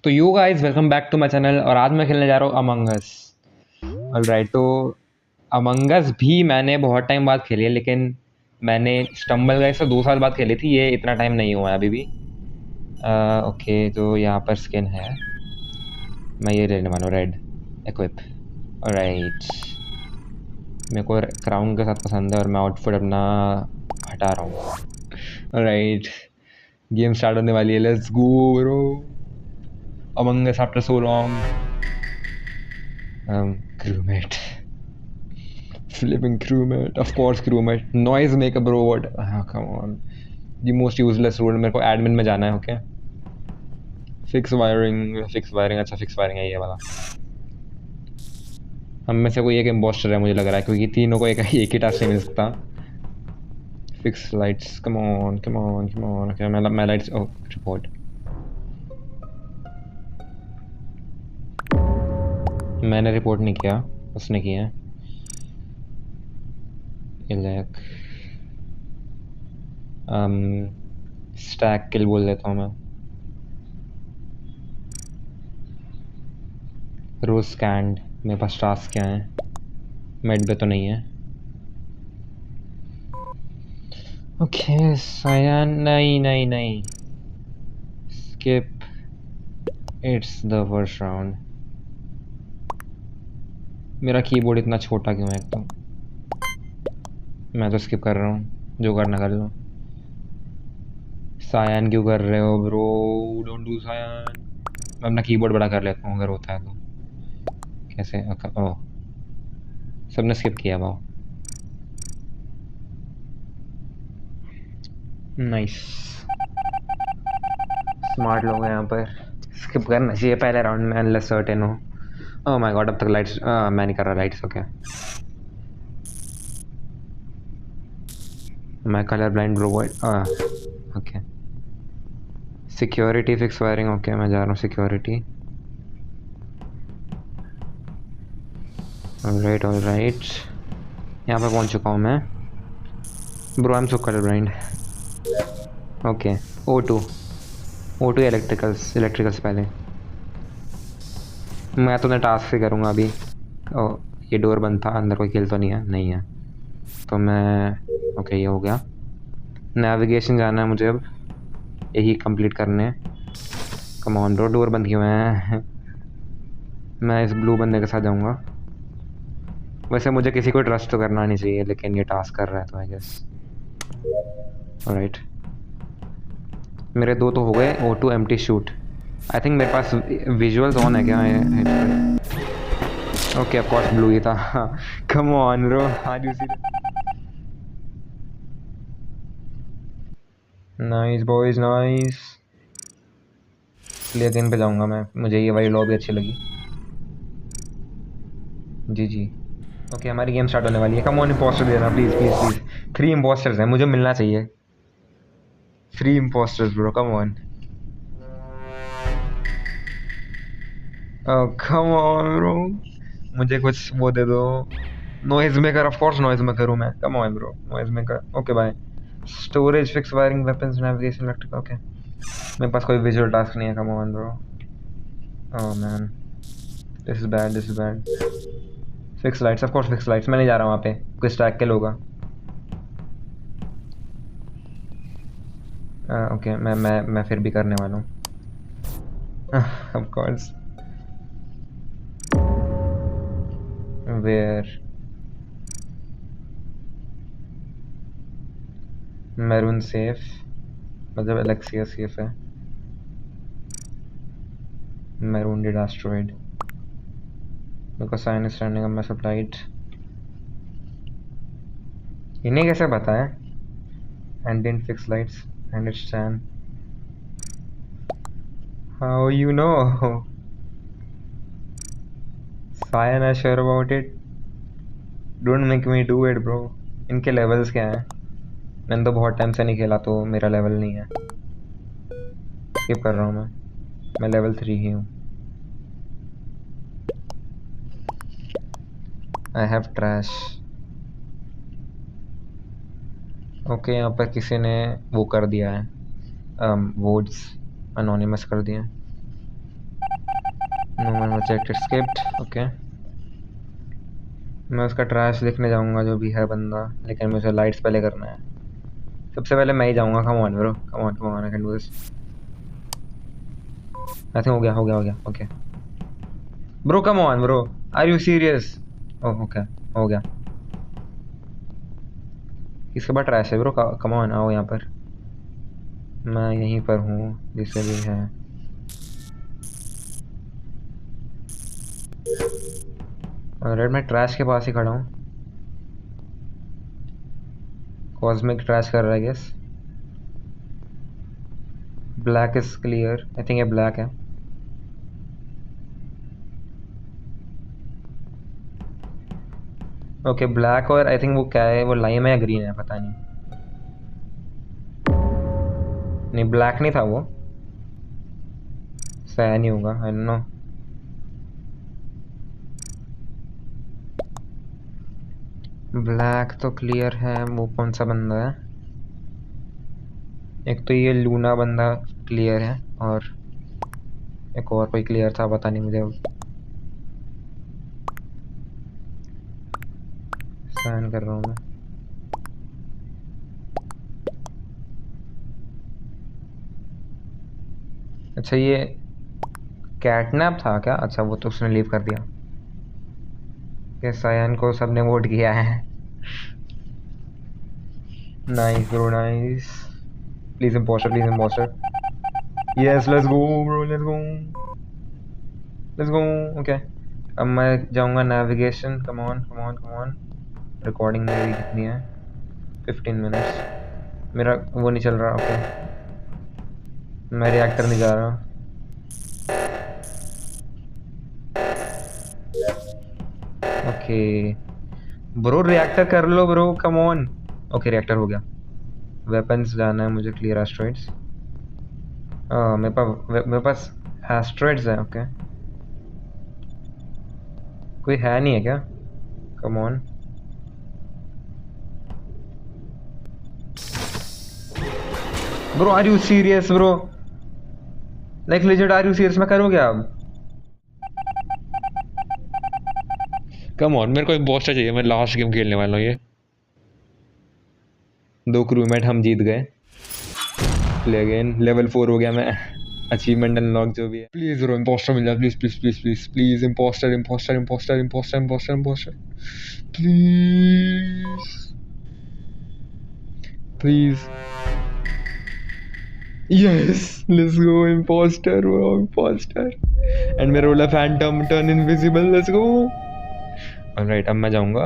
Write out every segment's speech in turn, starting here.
तो you guys welcome back to my channel और आज मैं खेलने जा रहा हूँ अमंग अस। ऑलराइट, तो अमंग अस भी मैंने बहुत टाइम बाद खेली है, लेकिन मैंने स्टम्बल गाइस से 2 साल बाद खेली थी। ये इतना टाइम नहीं हुआ है अभी भी। ओके, तो यहाँ पर स्किन है। मैं ये लेने वाला हूँ, रेड इक्विप। ऑलराइट, मेरे को क्राउन के साथ पसंद है और मैं आउटफिट अपना हटा रहा हूँ। ऑलराइट, गेम स्टार्ट होने वाली है। Let's go bro. Among us after so long. crewmate. Flipping crewmate, of course crewmate. Noise maker bro, what? Come on, the most useless role. मेरे को एडमिन में जाना है। Okay, fix wiring, fix wiring. अच्छा, fix wiring है ये वाला। हम में से कोई एक इम्पोस्टर है मुझे लग रहा है, क्योंकि तीनों को एक ही टास्क नहीं मिल सकता। Fix lights, come on come on come on. Okay, मैं लाइट्स। ओह, रिपोर्ट। मैंने रिपोर्ट नहीं किया, उसने किया है। इलेक स्टैक किल बोल देता हूँ मैं। रोज स्कैंड। मेरे पास टास्क क्या है? मेड पे तो नहीं है। ओके, सायान। नहीं नहीं नहीं, skip. It's the first round. मेरा कीबोर्ड इतना छोटा क्यों है? एक तो मैं तो स्किप कर रहा हूँ, जो करना कर लो। सायान क्यों कर रहे हो ब्रो? Don't do सायान। मैं अपना कीबोर्ड बड़ा कर लेता हूँ अगर होता है तो। कैसे? ओह, सबने स्किप किया। वाह, नाइस। स्मार्ट लोग हैं यहाँ पर। स्किप करना चाहिए पहले राउंड में, अनलेस सर्टेन हो। ओह माय गॉड, अब तक लाइट्स। मैं नहीं कर रहा लाइट्स। ओके, मैं colour blind bro. Okay, security fix wiring. Okay, मैं जा रहा हूँ सिक्योरिटी। ऑलराइट ऑलराइट, यहाँ पे पहुँच चुका हूँ मैं। Bro I am so colour blind. Okay, O2 O2 electricals पहले। मैं तो टास्क से करूँगा अभी। ओ, ये डोर बंद था, अंदर कोई किल तो नहीं है? नहीं है तो मैं। ओके, ये हो गया। नेविगेशन जाना है मुझे अब, यही कंप्लीट करने। कम ऑन ब्रो, डोर बंद क्यों है? मैं इस ब्लू बंदे के साथ जाऊँगा। वैसे मुझे किसी को ट्रस्ट तो करना नहीं चाहिए, लेकिन ये टास्क कर रहा है तो आई गेस। ऑलराइट, मेरे 2 तो हो गए। O2 empty shoot. I think मेरे पास विजुअल्स ऑन है क्या? ओके, ऑफ कोर्स ब्लू ही था। Come on bro, how do see? Nice boys, nice. इसलिए दिन पे जाऊंगा मैं, मुझे ये वाली लॉबी अच्छी लगी। जी जी। ओके, हमारी गेम स्टार्ट होने वाली है। कम ऑन, इम्पोस्टर देना प्लीज प्लीज प्लीज। 3 इम्पोस्टर्स हैं, मुझे मिलना चाहिए। 3 imposters bro, come on. Come on bro, मुझे कुछ वो दे दो। Noise maker, of course noise maker हूँ मैं। Come on bro, noise maker. Okay bye. Storage, fix wiring, weapons, navigation, electric. Okay, मेरे पास कोई विजुअल टास्क नहीं है। Come on bro. Oh man, this is bad, this is bad. Fix lights, of course fix lights. मैं नहीं जा रहा वहाँ पे, कोई स्टैक किल होगा। ओके, मैं फिर भी करने वाला हूँ। Of course. Where? Maroon safe, मतलब एलेक्सिया सेफ है। Maroon did asteroid. मेरे को साइन स्टैंडिंग अप मैं सप्लाइड। इन्हें कैसे पता है? And didn't fix lights and it's stand. How you know? Sign I sure about it. Don't make me do it bro. इनके लेवल्स क्या हैं? मैंने तो बहुत टाइम से नहीं खेला, तो मेरा लेवल नहीं है। स्किप कर रहा हूँ मैं लेवल 3 ही हूँ। I have trash. ओके, यहाँ पर किसी ने वो कर दिया है, वोट्स अनोनिमस कर दिए हैं। No man check skipped. Okay, मैं उसका ट्रैश देखने जाऊंगा जो भी है बंदा, लेकिन मुझे लाइट्स पहले करना है। सबसे पहले मैं ही जाऊंगा। Come on bro, come on, I can do this. I think हो गया। Okay bro, come on bro, are you serious? Oh okay, हो गया। इसके बाद ट्रैश है ब्रो, कम ऑन, आओ यहाँ पर। मैं यहीं पर हूँ, जिसे भी है। रेड, मैं ट्रैश के पास ही खड़ा हूँ। कॉस्मिक ट्रैश कर रहा है guess. Black is clear, I think ये ब्लैक है। ओके ब्लैक, और आई थिंक वो क्या है, वो लाइम है या ग्रीन है, पता नहीं। नहीं ब्लैक नहीं था वो, शायद नहीं होगा, आई डोंट नो। ब्लैक तो क्लियर है, वो कौन सा बंदा है? एक तो ये लूना बंदा क्लियर है, और एक और कोई क्लियर था, पता नहीं मुझे। स्कैन कर रहा हूँ मैं। अच्छा ये कैटनैप था क्या? अच्छा वो तो उसने लीव कर दिया। कि सायन को सबने वोट किया है। Nice bro nice. Please imposter, please imposter. Yes let's go bro, let's go, let's go. Okay, अब मैं जाऊंगा navigation. Come on come on come on. Recording मेरी कितनी है? 15 मिनट्स। मेरा वो नहीं चल रहा। ओके, मैं रिएक्टर नहीं जा रहा। ओके ब्रो, रिएक्टर कर लो bro, come on. Okay reactor हो गया। वेपन्स जाना है मुझे, क्लियर एस्ट्रॉइड्स। मेरे पास एस्ट्रॉइड्स है। ओके, कोई है नहीं है क्या? Come on bro, are you serious bro? Like legend, are you serious? मैं करूँ क्या अब? कम ऑन, मेरे को एक बॉस्टर चाहिए, मैं लास्ट गेम खेलने वाला हूँ ये। 2 क्रूमेट हम जीत गए। प्ले अगेन, लेवल 4 हो गया मैं। अचीवमेंट अनलॉक जो भी है। प्लीज ब्रो इम्पोस्टर मिल जाए, please please please please please. Imposter imposter imposter imposter imposter imposter, please please. Yes let's go, imposter bro, imposter. And मेरा role phantom turn invisible, let's go. Alright, अब मैं जाऊंगा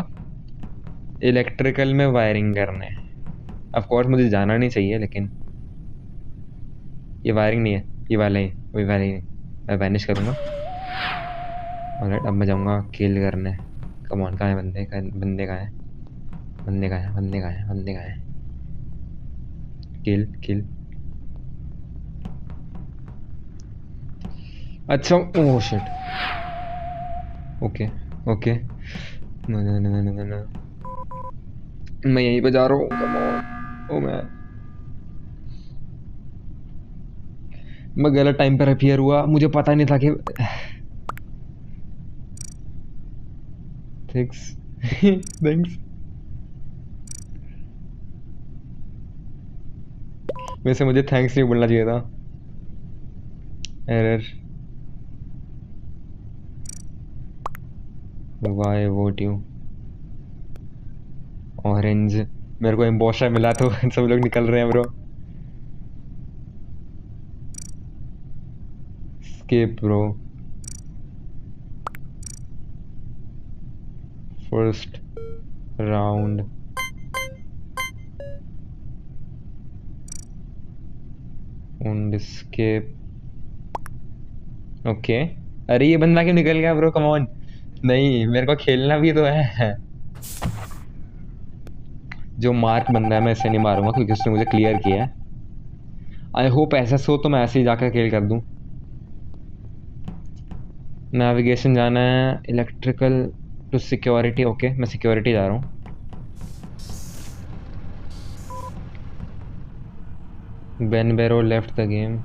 electrical में wiring करने। Of course मुझे जाना नहीं चाहिए, लेकिन ये वायरिंग नहीं है, ये वाला ही, वही वाला ही। मैं वैनिश करूँगा। ऑलराइट, अब मैं जाऊँगा किल करने। कम ऑन, कहाँ है बंदे? बंदे कहाँ है? बंदे कहाँ है? बंदे कहाँ है? बंदे कहाँ है? किल किल। अच्छा, ओह शिट। ओके ओके, ना ना ना ना ना ना, मैं यहीं पे जा रहा हूँ। कम ऑन, ओ मैं गलत टाइम पर अपीयर हुआ, मुझे पता नहीं था कि थैंक्स। थैंक्स। वैसे मुझे थैंक्स नहीं बोलना चाहिए था। Error. Why vote you? Orange. मेरे को इम्पोस्टर मिला तो सब लोग निकल रहे हैं bro. Escape bro. First round. And escape. Okay, अरे ये बंदा क्यों निकल गया ब्रो? कम ऑन, नहीं मेरे को खेलना भी तो है। जो मार्क बंदा है मैं इसे नहीं मारूंगा, क्योंकि उसने मुझे क्लियर किया है। आई होप ऐसा सो तो मैं ऐसे ही जाकर किल कर दूं। नेविगेशन जाना है, इलेक्ट्रिकल टू सिक्योरिटी। ओके, मैं सिक्योरिटी जा रहा हूँ। बेन बेरो लेफ्ट द गेम।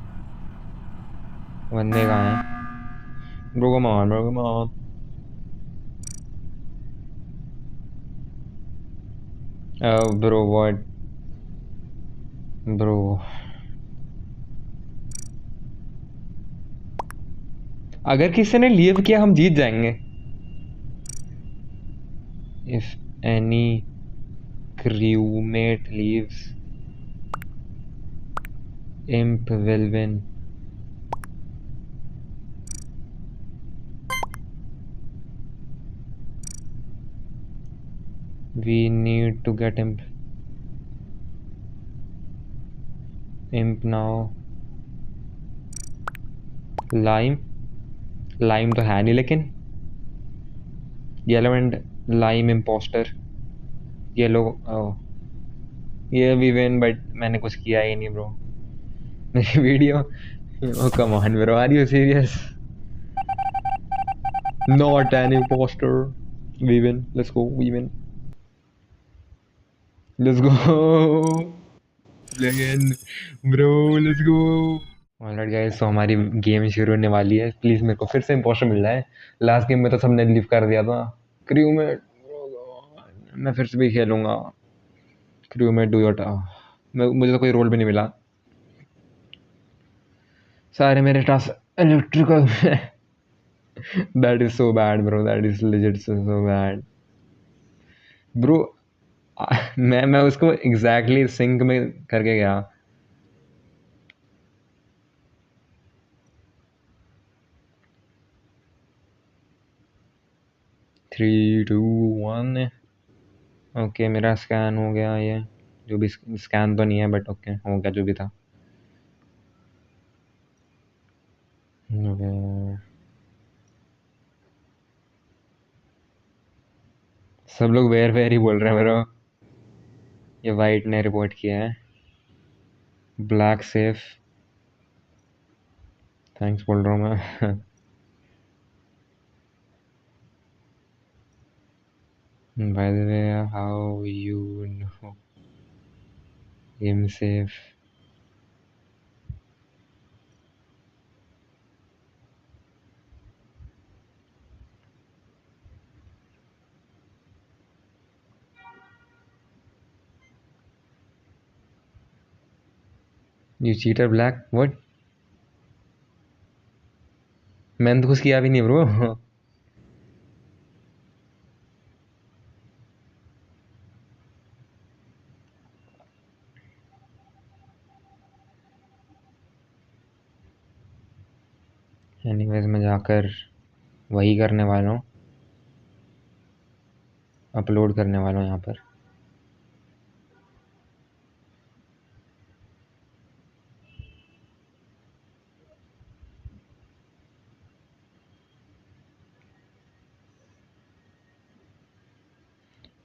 बंदे कहाँ हैं? Bro, come on, bro, come on. Bro, what? Bro, अगर किसी ने लीव किया हम जीत जाएंगे. If any crewmate leaves, Imp will win. We need to get Imp now. Lime तो है नहीं लेकिन. Yellow and Lime imposter. Yellow, oh, ये भी win, but मैंने कुछ किया ही नहीं bro. मेरी video. Oh come on bro, are you serious? Not an imposter. We win. Let's go. We win. Let's go. Again, bro. Let's go. Alright guys, तो हमारी game शुरू होने वाली है. प्लीज़ मेरे को फिर से इंपोस्टर मिल जाए. लास्ट गेम में तो सबने लीव कर दिया था. क्रू में मैं फिर से भी खेलूंगा. क्रू में डू योर मुझे तो कोई रोल भी नहीं मिला. सारे मेरे task electrical. That is so bad bro. That is legit so bad bro. मैं उसको एग्जैक्टली सिंक में करके गया. Three two one. ओके, मेरा स्कैन हो गया. ये जो भी स्कैन तो नहीं है, बट ओके हो गया जो भी था. सब लोग वेयर वेयर ही बोल रहे हैं मेरा. ये वाइट ने रिपोर्ट किया है. Black safe. थैंक्स बोल रहा हूँ मैं. By the way, how you know him safe? You cheater black what? मैंने तो कुछ किया भी नहीं ब्रो. एनीवेज मैं जाकर वही करने वाला हूँ. अपलोड करने वाला हूँ यहाँ पर.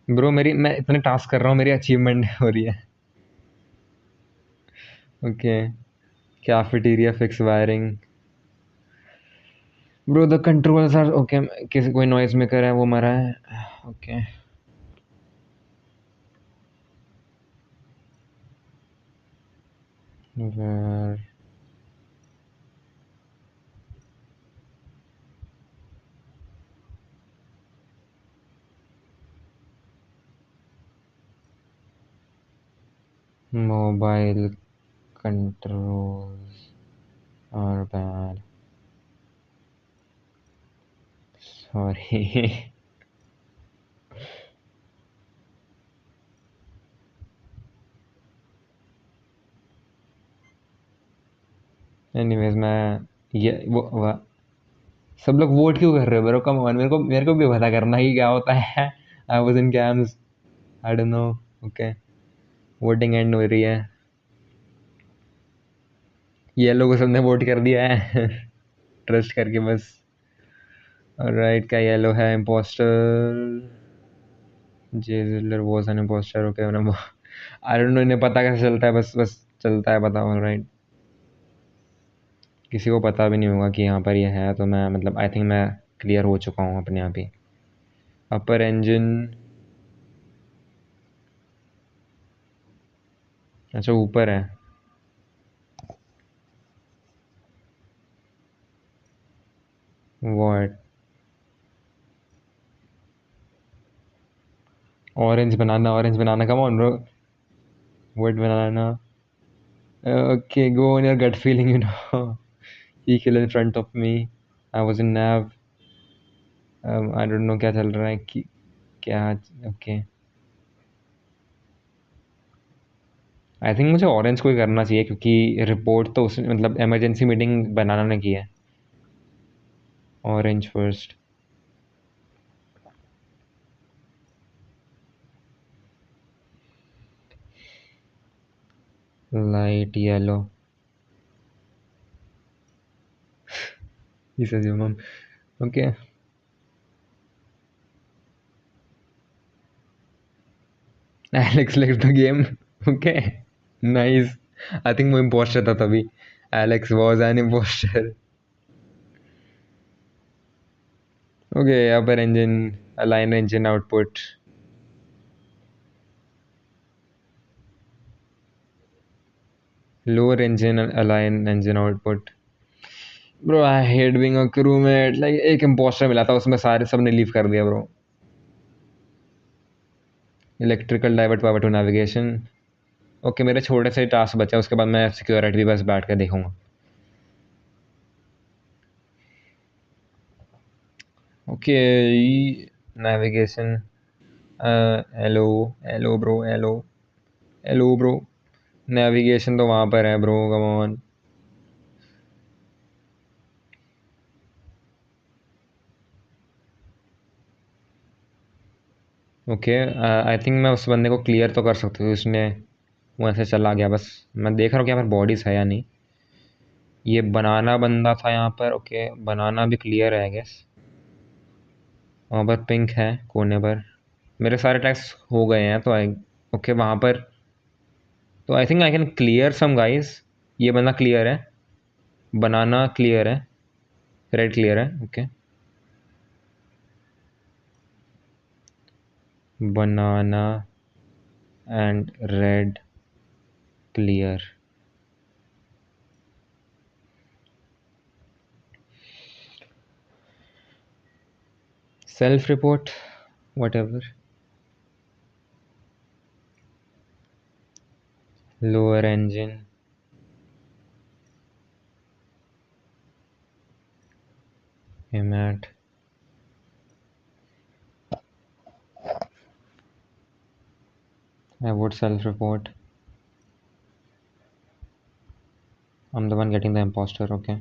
ब्रो मैं इतने टास्क कर रहा हूँ, मेरी अचीवमेंट हो रही है. Okay. Cafeteria fix wiring. Bro the controls are okay. किसी कोई नॉइज मेकर है वो मरा है. Okay. Where mobile controls are bad. Sorry. Anyways मैं ये सब लोग वोट क्यों कर रहे हो ब्रो? कम ऑन, मेरे को भी पता करना ही क्या होता है. I was in camps. I don't no. Okay. Voting and हो रही है. ये लोगों सबने वोट कर दिया है. ट्रस्ट करके बस. ऑलराइट, क्या येलो है imposter? Jailer was an impostor. Okay. I don't know, इन्हें पता कैसे चलता है. बस बस चलता है पता. ऑलराइट. किसी को पता भी नहीं होगा कि यहाँ पर ये है, तो मैं मतलब आई थिंक मैं क्लियर हो चुका हूँ अपने आप ही. अपर इंजन. अच्छा, ऊपर है. What? Orange banana. Come on, bro. What banana? Okay, go on your gut feeling, you know. He killed in front of me. I was in nav. I don't know क्या चल रहा है कि क्या. Okay. आई थिंक मुझे orange को ही करना चाहिए क्योंकि रिपोर्ट तो उस मतलब इमरजेंसी मीटिंग बनाना ने की है. Orange first. Light yellow. He says your mom. Okay. Alex left the game. Okay. Nice. I think वो imposter था तभी. Alex was an imposter. Okay, upper engine, align engine output. Lower engine, align engine output. Bro, I hate being a crewmate. Like एक imposter मिला था उसमें सारे सबने leave कर दिया bro. Electrical divert power to navigation. Okay मेरे छोटे से टास्क बचे उसके बाद मैं सिक्योरिटी भी बस बैठ कर देखूंगा. Okay navigation. Hello. Hello bro. Hello. Hello bro. Navigation तो वहाँ पर है bro. Come on. Okay I think मैं उस बंदे को क्लियर तो कर सकती हूँ. उसने वो ऐसे चला गया. बस मैं देख रहा हूँ कि यहाँ पर बॉडीज है या नहीं. ये बनाना बंदा था यहाँ पर. ओके बनाना भी क्लियर है आई गेस. वहाँ पर पिंक है कोने पर. मेरे सारे टैक्स हो गए हैं तो आई. ओके वहाँ पर तो I think I can clear some guys. ये बंदा क्लियर है. बनाना क्लियर है. रेड क्लियर है. Okay banana and red clear. Self report whatever. Lower engine. Emat. I would self report. I'm the one getting the imposter. Okay.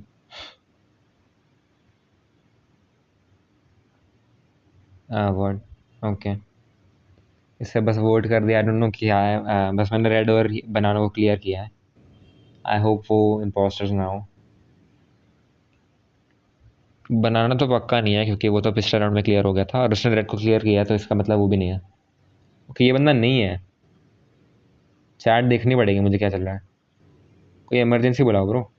What? Okay. इससे बस vote कर दिया. आई don't no क्या है. बस मैंने रेड और बनाना को क्लियर किया है. आई होप वो इम्पोस्टर्स ना हो. बनाना तो पक्का नहीं है क्योंकि वो तो पिछले राउंड में क्लियर हो गया था और उसने रेड को क्लियर किया तो इसका मतलब वो भी नहीं है. ओके ये बंदा नहीं है. चैट देखनी पड़ेगी मुझे क्या चल रहा है. कोई इमरजेंसी बुलाओ ब्रो.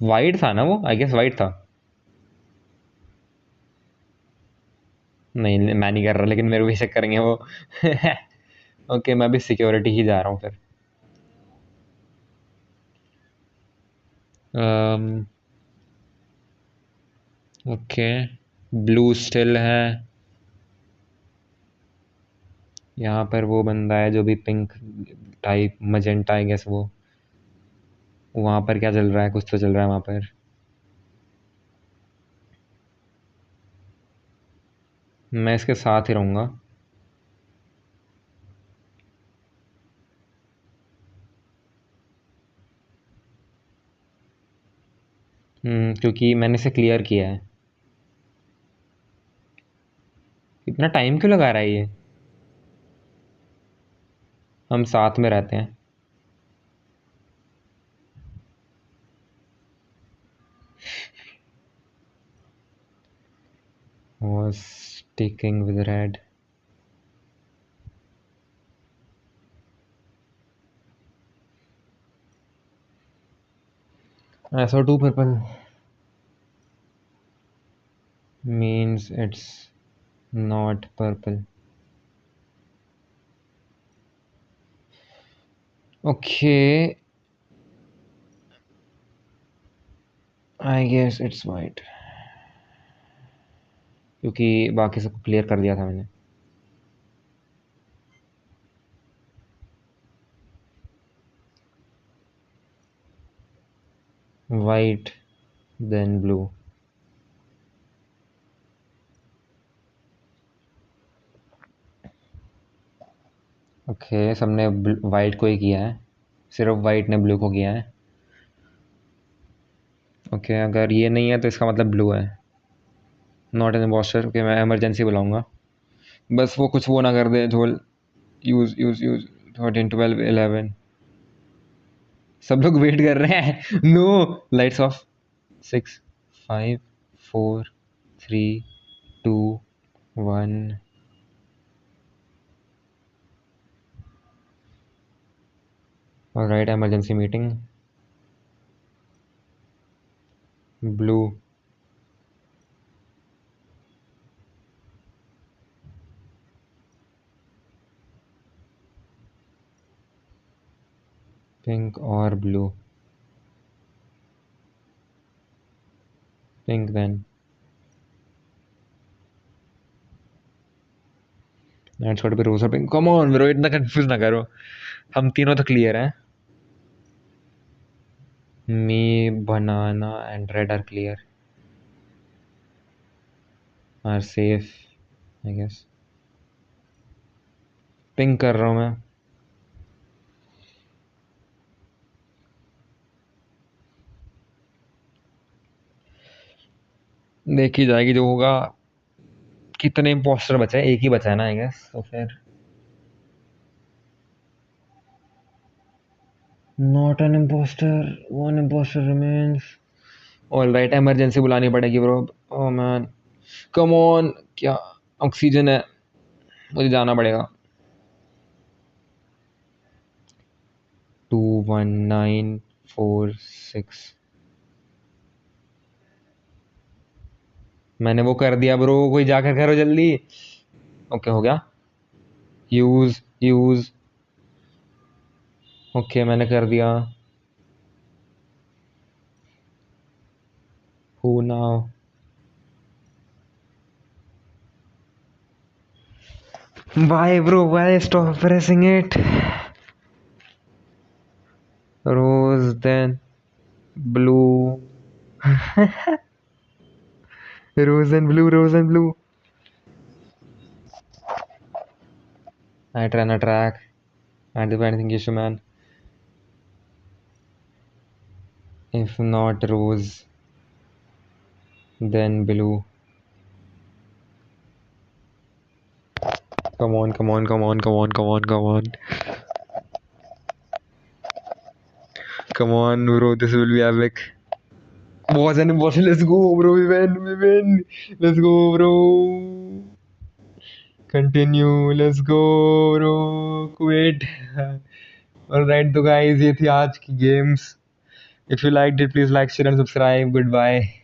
वाइट था ना वो. आई गेस वाइट था. नहीं मैं नहीं कर रहा लेकिन मेरे को भी चेक करेंगे वो. ओके मैं भी सिक्योरिटी ही जा रहा हूँ फिर. ओके ब्लू स्टिल है. यहाँ पर वो बंदा है जो भी pink type magenta I guess वो. वहाँ पर क्या चल रहा है. कुछ तो चल रहा है वहाँ पर. मैं इसके साथ ही रहूँगा. क्योंकि मैंने इसे क्लियर किया है. इतना टाइम क्यों लगा रहा है ये. हम साथ में रहते हैं. was sticking with red. SO2 purple means it's not purple. Okay I guess it's white, क्योंकि बाकी सबको क्लियर कर दिया था मैंने। White then blue. ओके, सबने वाइट को ही किया है, सिर्फ वाइट ने ब्लू को किया है। ओके, अगर ये नहीं है तो इसका मतलब ब्लू है। Not an impostor. ओके, मैं इमरजेंसी बुलाऊंगा, बस वो कुछ वो ना कर दे झोल। Use use use 13 12 11। सब लोग वेट कर रहे हैं। No, lights off. 6 5 4 3 2 1। Alright, emergency meeting. Blue. Pink और blue. Pink then. It's got be rose और पिंक। कम ऑन ब्रो, इतना कंफ्यूज ना करो, हम तीनों तो क्लियर हैं। Me, banana and red are clear, are safe I guess. Pink कर रहा हूँ मैं। देखी जाएगी जो होगा। कितने इम्पोस्टर बचे हैं? एक ही बचा है ना आई गेस, तो फिर not an impostor, one impostor remains. All right, emergency बुलानी पड़ेगी bro. Oh man, come on. क्या ऑक्सीजन है? मुझे जाना पड़ेगा। 21946। मैंने वो कर दिया ब्रो, कोई जाकर करो जल्दी। ओके, हो गया। Use use. ओके, मैंने कर दिया। Who now? Why bro, why stop pressing it? Rose then blue. Rose and blue, rose and blue. I try to track. I do anything issue man. If not rose, then blue. Come on, come on, come on, come on, come on, come on. Come on, bro, this will be epic. Was an impossible. Let's go, bro. We win, we win. Let's go, bro. Continue. Let's go, bro. Quit. Alright, तो guys, ये थी आज की games. If you liked it, please like, share and subscribe. Goodbye.